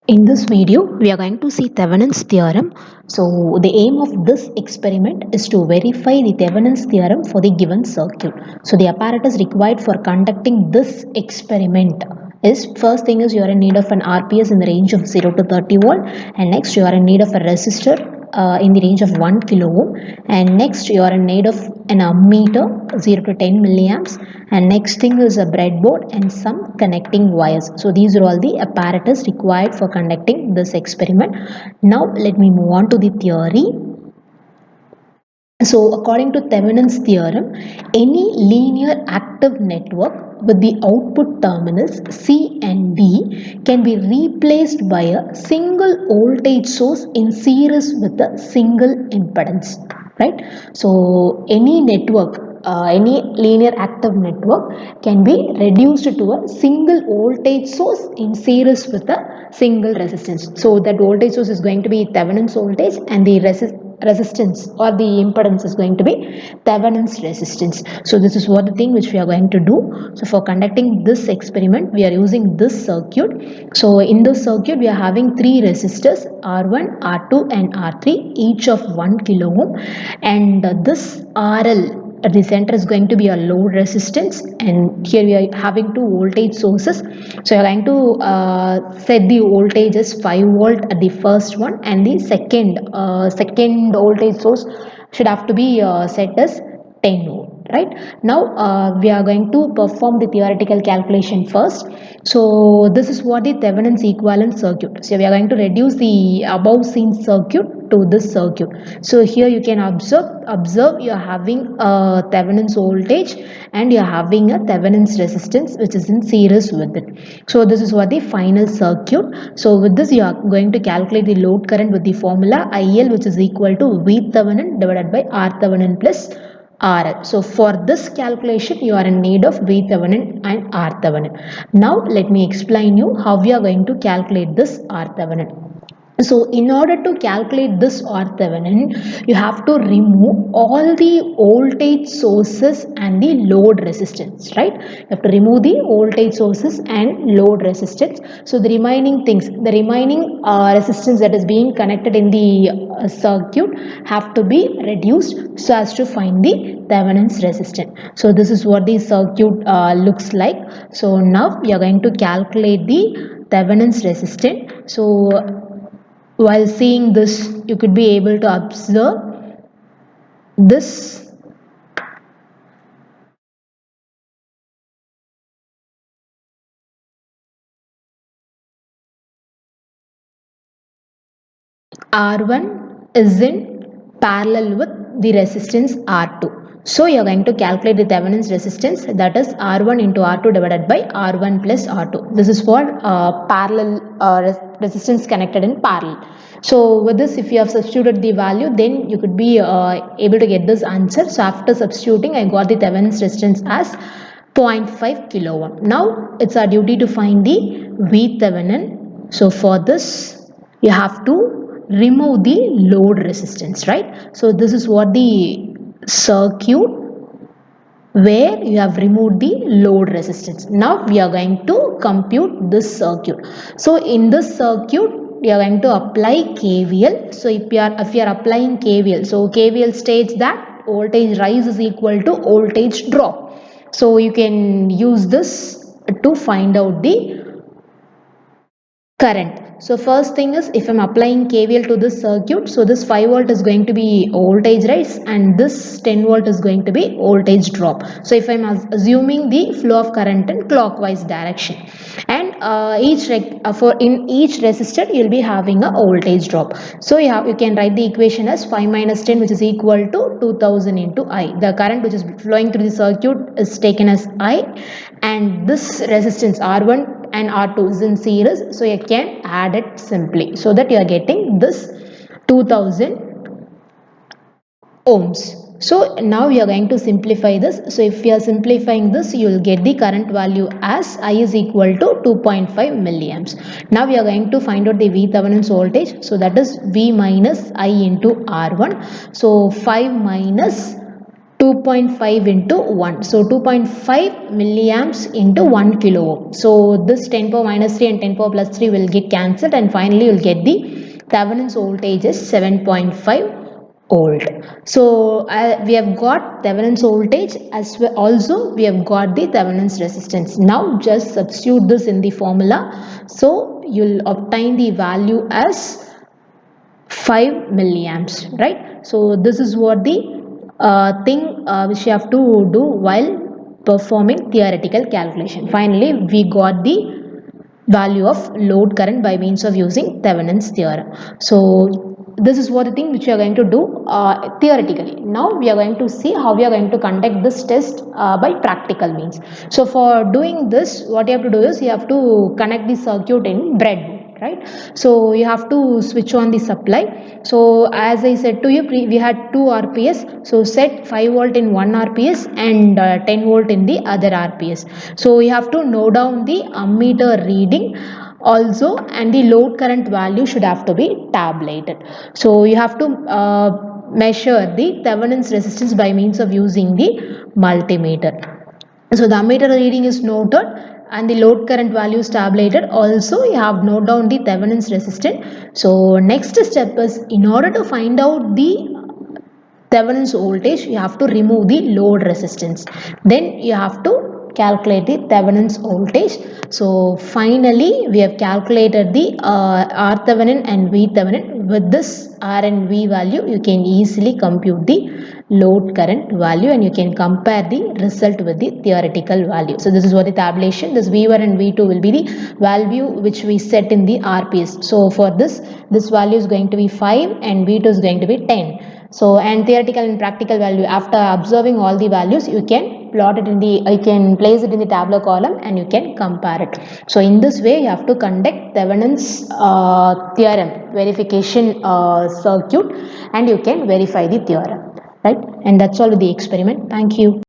In this video, we are going to see Thevenin's theorem. So, the aim of this experiment is to verify the Thevenin's theorem for the given circuit. So, the apparatus required for conducting this experiment is first thing is you are in need of an RPS in the range of 0 to 30 volt, and next you are in need of a resistor in the range of 1 kilo ohm, and next you are in need of an ammeter 0 to 10 milliamps, and next thing is a breadboard and some connecting wires. So these are all the apparatus required for conducting this experiment. Now let me move on to the theory. So according to Thevenin's theorem, any linear active network with the output terminals C and D can be replaced by a single voltage source in series with a single impedance, right? So any network, any linear active network can be reduced to a single voltage source in series with a single resistance. So that voltage source is going to be Thevenin's voltage, and the resistance or the impedance is going to be Thevenin's resistance. So this is what the thing which we are going to do. So for conducting this experiment, we are using this circuit. So in this circuit, we are having three resistors R1, R2 and R3, each of 1 kilo ohm, and this RL at the center is going to be a load resistance, and here we are having two voltage sources. So you are going to set the voltage as 5 volt at the first one, and the second voltage source should have to be set as 10 volt. Right now we are going to perform the theoretical calculation first. So this is what the Thevenin's equivalent circuit. So we are going to reduce the above seen circuit to this circuit. So here you can observe you are having a Thevenin's voltage and you are having a Thevenin's resistance which is in series with it. So this is what the final circuit. So with this you are going to calculate the load current with the formula IL, which is equal to V Thevenin divided by R Thevenin plus RL. So for this calculation you are in need of V Thevenin and R Thevenin. Now let me explain you how we are going to calculate this R Thevenin. So in order to calculate this orthogonal, you have to remove all the voltage sources and the load resistance, right? You have to remove the voltage sources and load resistance. So the remaining things, the remaining resistance that is being connected in the circuit have to be reduced so as to find the Thevenin's resistance. So this is what the circuit looks like. So now we are going to calculate the Thevenin's resistance. So while seeing this, you could be able to observe this R1 is in parallel with the resistance R2. So you are going to calculate the Thevenin's resistance, that is R1 into R2 divided by R1 plus R2. This is for parallel resistance connected in parallel. So with this, if you have substituted the value, then you could be able to get this answer. So after substituting, I got the Thevenin's resistance as 0.5 kilo ohm. Now it's our duty to find the V Thevenin. So for this, you have to remove the load resistance, right? So this is what the circuit where you have removed the load resistance. Now we are going to compute this circuit. So in this circuit we are going to apply KVL. So if you are applying KVL, so KVL states that voltage rise is equal to voltage drop. So you can use this to find out the current. So first thing is, if I'm applying KVL to this circuit, so this 5 volt is going to be voltage rise and this 10 volt is going to be voltage drop. So if I'm assuming the flow of current in clockwise direction, and in each resistor you'll be having a voltage drop. So you can write the equation as 5 minus 10, which is equal to 2000 into I. The current which is flowing through the circuit is taken as I, and this resistance R1 and R2 is in series, so you can add it simply so that you are getting this 2000 ohms. So now we are going to simplify this. So if you are simplifying this, you will get the current value as I is equal to 2.5 milliamps. Now we are going to find out the V Thevenin's voltage. So that is V minus I into R1. So 5 minus 2.5 into 1. So 2.5 milliamps into 1 kilo ohm. So this 10 power minus 3 and 10 power plus 3 will get cancelled, and finally you'll get the Thevenin's voltage is 7.5 volt. So we have got Thevenin's voltage, as well also we have got the Thevenin's resistance. Now just substitute this in the formula. So you'll obtain the value as 5 milliamps, right? So this is what the thing which you have to do while performing theoretical calculation. Finally we got the value of load current by means of using Thevenin's theorem. So this is what the thing which we are going to do theoretically. Now we are going to see how we are going to conduct this test by practical means. So for doing this, what you have to do is you have to connect the circuit in breadboard, right? So you have to switch on the supply. So as I said to you, we had 2 RPS, so set 5 volt in one RPS and 10 volt in the other RPS. So you have to note down the ammeter reading also, and the load current value should have to be tabulated. So you have to measure the Thevenin's resistance by means of using the multimeter. So the ammeter reading is noted and the load current value is tabulated. Also you have note down the Thevenin's resistance. So next step is, in order to find out the Thevenin's voltage, you have to remove the load resistance. Then you have to calculate the Thevenin's voltage. So finally we have calculated the R Thevenin and V Thevenin. With this R and V value, you can easily compute the load current value, and you can compare the result with the theoretical value. So this is what the tabulation. This V1 and V2 will be the value which we set in the RPS. So for this value is going to be 5 and V2 is going to be 10. So and theoretical and practical value, after observing all the values, you can plot it in the, you can place it in the tabular column and you can compare it. So in this way you have to conduct Thevenin's theorem verification circuit, and you can verify the theorem, right? And that's all with the experiment. Thank you.